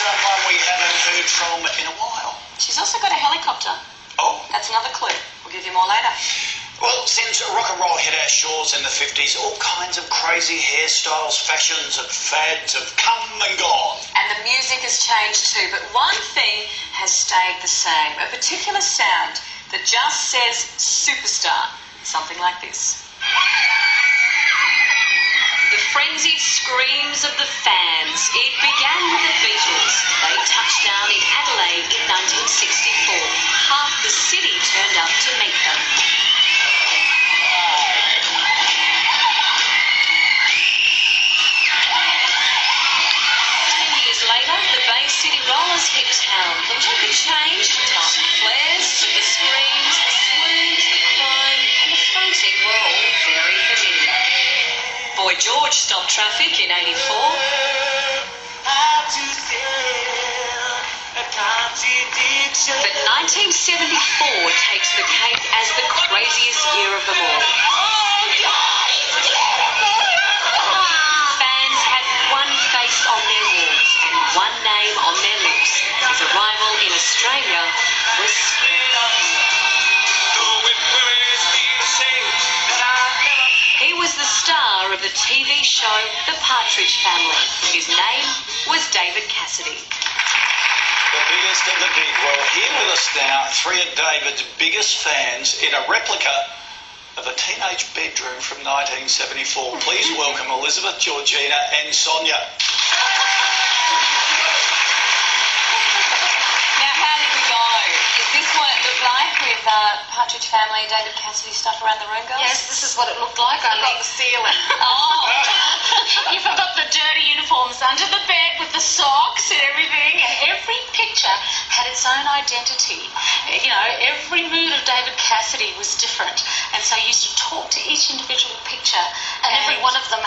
someone we haven't heard from in a while. She's also got a helicopter. Oh? That's another clue. We'll give you more later. Well, since rock and roll hit our shores in the 50s, all kinds of crazy hairstyles, fashions and fads have come and gone. And the music has changed too, but one thing has stayed the same. A particular sound that just says superstar. Something like this. The frenzied screams of the fans. It began with the Beatles. They touched down in Adelaide in 1964. Half the city turned up to meet them. 10 years later, the Bay City Rollers hit town. The look had changed. Top flares, the screams, the swoons, the crime, and the fronting were all very familiar. Boy George stopped traffic in 84. But 1974 takes the cake as the craziest year of them all. Fans had one face on their walls and one name on their lips. His arrival in Australia was He was the star of the TV show The Partridge Family. His name was David Cassidy. The biggest of the big. Well, here with us now, three of David's biggest fans in a replica of a teenage bedroom from 1974. Please welcome Elizabeth, Georgina and Sonia. Now, how did we go? Is this what it looked like with Partridge Family, David Cassidy stuff around the room, girls? Yes, this is what it looked like. I got the ceiling. Oh. You forgot the dirty uniforms under the bed with the socks and everything. And every picture had its own identity. You know, every mood of David Cassidy was different. And so you used to talk to each individual picture. And every one of them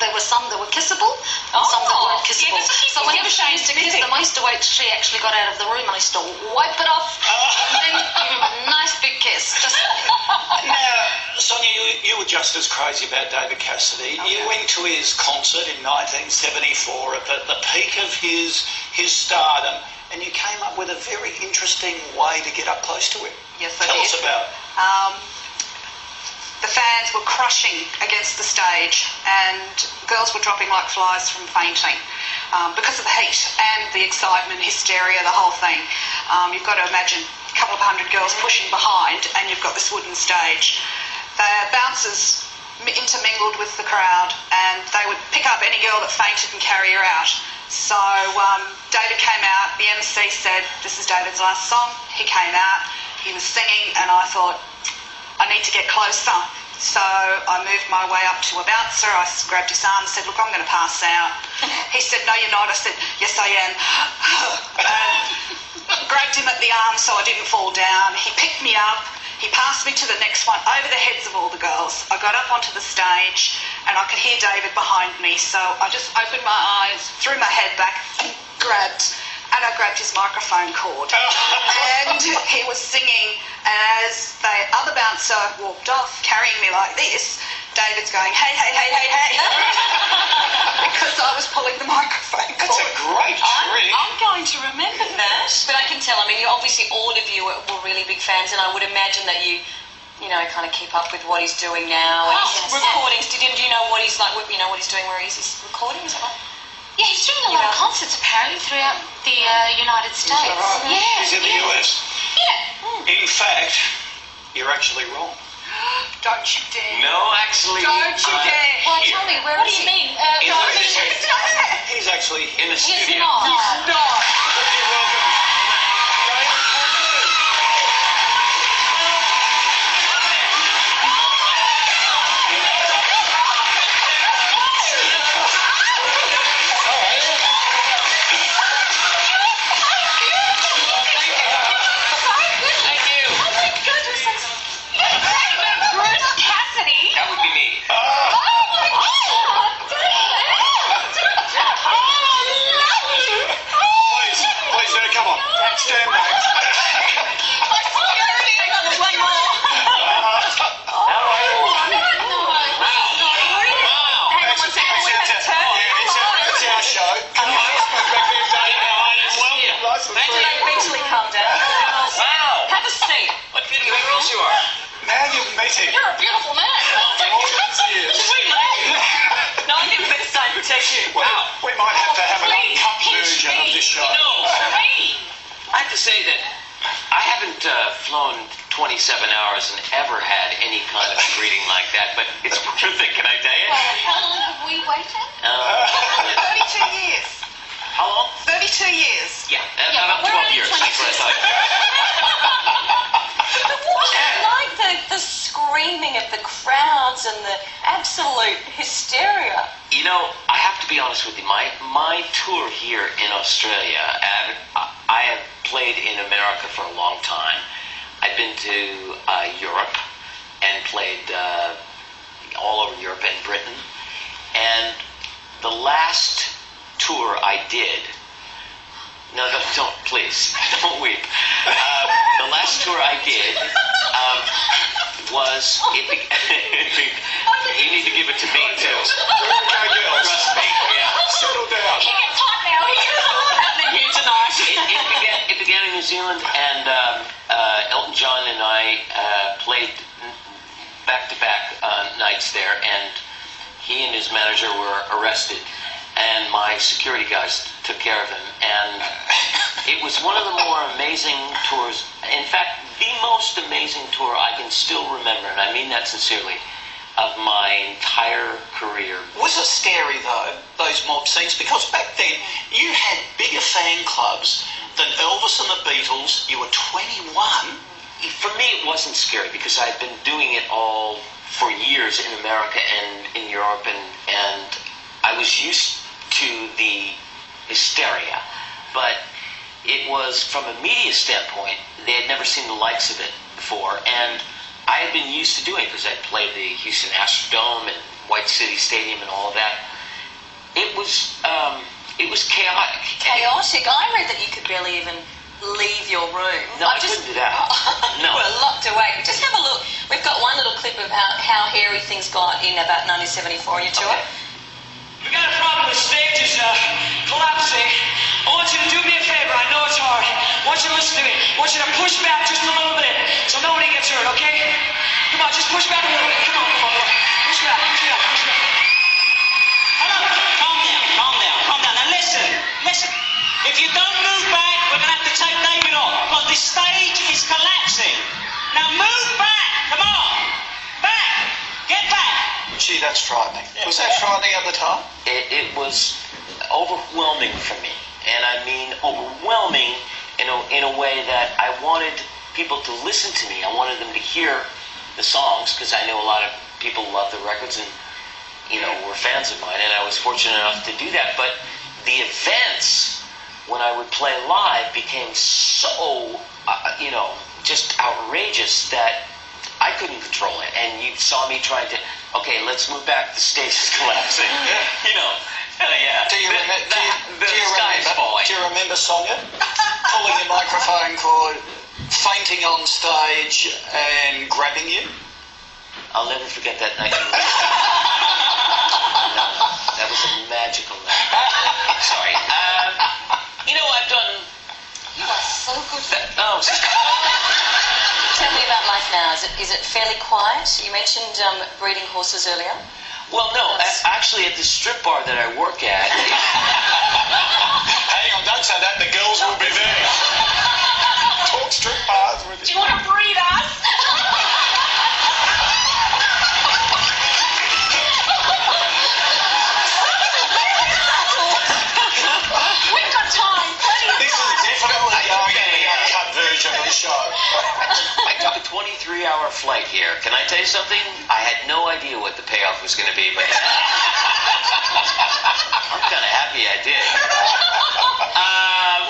there were some that were kissable and some that weren't kissable. Yeah, so whenever she used to kiss them, I used to wait till she actually got out of the room. I used to wipe it off and then give him a nice big kiss. Just Now, Sonia, you were just as crazy about David Cassidy. Okay. You went to his concert in 1974 at the peak of his stardom, and you came up with a very interesting way to get up close to him. Yes, I Tell did. us about it. The fans were crushing against the stage and girls were dropping like flies from fainting because of the heat and the excitement, hysteria, the whole thing. You've got to imagine a couple of hundred girls pushing behind and you've got this wooden stage. The bouncers intermingled with the crowd and they would pick up any girl that fainted and carry her out. So David came out, the MC said, "This is David's last song." He came out, he was singing, and I thought, I need to get closer. So I moved my way up to a bouncer. I grabbed his arm and said, "Look, I'm going to pass out." He said, "No, you're not." I said, "Yes, I am." And grabbed him at the arm so I didn't fall down. He picked me up. He passed me to the next one, over the heads of all the girls. I got up onto the stage and I could hear David behind me. So I just opened my eyes, threw my head back and I grabbed his microphone cord. And he was singing, and as the other bouncer walked off, carrying me like this, David's going, "Hey, hey, hey, hey, hey," because I was pulling the microphone cord. That's a great trick. I'm going to remember that. But I can tell, I mean, you obviously, all of you were really big fans, and I would imagine that you know, kind of keep up with what he's doing now. And yes. recordings. Do you know what he's like, you know, what he's doing, where he's recording? Is that right? yeah, he's doing a lot of concerts apparently throughout the United States. Right. Yeah, He's in the US. yeah. In fact, you're actually wrong. Don't you dare. No, actually. Don't you dare. Well, tell me, where What is do you he? mean? He's actually in the He's studio. not. No. You're welcome. That would be me. Please, come on. Stand back. Hang on one second. It's our show. Come on. meet him. You're a beautiful man. All these years. Sweet lady. No, I think we better stay and protect you. Well, we might have to have an Please, uncut pinch version of me. this show. No. Hey. I have to say that I haven't flown 27 hours and ever had any kind of greeting like that, but it's worth it, can I tell you? Well, how long have we waited? 32 years. How long? 32 years. Yeah, Yeah, about but we're 12 years. only That's what I thought. But what like the screaming of the crowds and the absolute hysteria? You know, I have to be honest with you. My tour here in Australia, I have played in America for a long time. I've been to Europe and played all over Europe and Britain. And the last tour I did, no, don't, please, don't weep. The last tour I did was, you need to give it to me too. Trust me, yeah. Settle down. He gets hot now. He gets hot happening here tonight. It began in New Zealand, and Elton John and I played back-to-back nights there, and he and his manager were arrested, and my security guys took care of him, and it was one of the more amazing tours, in fact, the most amazing tour I can still remember, and I mean that sincerely, of my entire career. Was it scary though, those mob scenes? Because back then you had bigger fan clubs than Elvis and the Beatles. You were 21. For me, it wasn't scary because I'd been doing it all for years in America and in Europe, and I was used to the hysteria. But it was, from a media standpoint, they had never seen the likes of it before, and I had been used to doing it because I'd played the Houston Astrodome and White City Stadium and all of that. It was chaotic. Chaotic. I read that you could barely even leave your room. No, I couldn't do that. No. You were locked away. But just have a look. We've got one little clip of how hairy things got in about 1974 on your tour. Okay. We got a problem. The stage is collapsing. I want you to do me a favor. I know it's hard. I want you to listen to me. I want you to push back just a little bit so nobody gets hurt, okay? Come on, just push back a little bit. Come on. Push back. Hello. Calm down. Now listen. If you don't move back, we're going to have to take David off because the stage is collapsing. Now move back. Come on. Back. Get back. Gee, that's frightening. Was that frightening at the time? It was overwhelming for me, and I mean overwhelming in a way that I wanted people to listen to me. I wanted them to hear the songs because I know a lot of people love the records and were fans of mine, and I was fortunate enough to do that. But the events when I would play live became so just outrageous that I couldn't control it. And you saw me trying to, okay, let's move back. The stage is collapsing. Yeah. Do you sky's falling. Do you remember Sonia pulling your microphone cord, fainting on stage, and grabbing you? I'll never forget that night. No, that was a magical night. Sorry. I've done. You are so good. Oh. Tell me about life now. Is it fairly quiet? You mentioned breeding horses earlier. Well, no. Actually, at the strip bar that I work at. Hang on, don't say that. The girls will be there. Talk strip bars with Do you want to breed us? We've got time. Plenty of This is time. definitely going in the uncut version of the show. I took a 23-hour flight here. Can I tell you something? I had no idea what the payoff was going to be, but I'm kind of happy I did.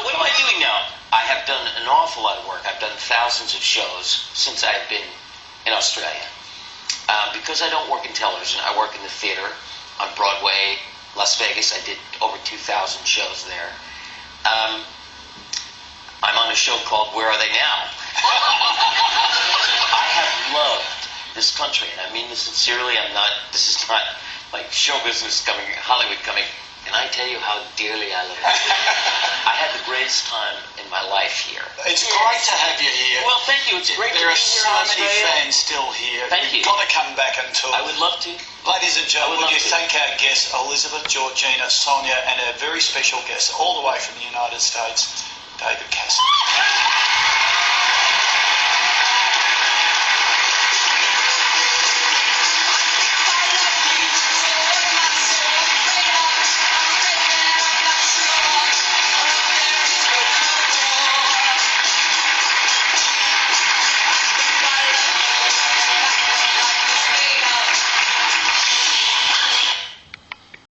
What am I doing now? I have done an awful lot of work. I've done thousands of shows since I've been in Australia. Because I don't work in television, I work in the theater on Broadway, Las Vegas. I did over 2,000 shows there. I'm on a show called Where Are They Now? I have loved this country, and I mean this sincerely. This is not like show business coming, Hollywood coming. Can I tell you how dearly I love it? I had the greatest time in my life here. It's great to have you here. Well, thank you. It's great to There be are here so in many Australia. fans still here. Thank you. You've got to come back and talk. I would love to. Ladies and gentlemen, I would would you love to. thank our guests, Elizabeth, Georgina, Sonia, and our very special guest, all the way from the United States, David Cassidy.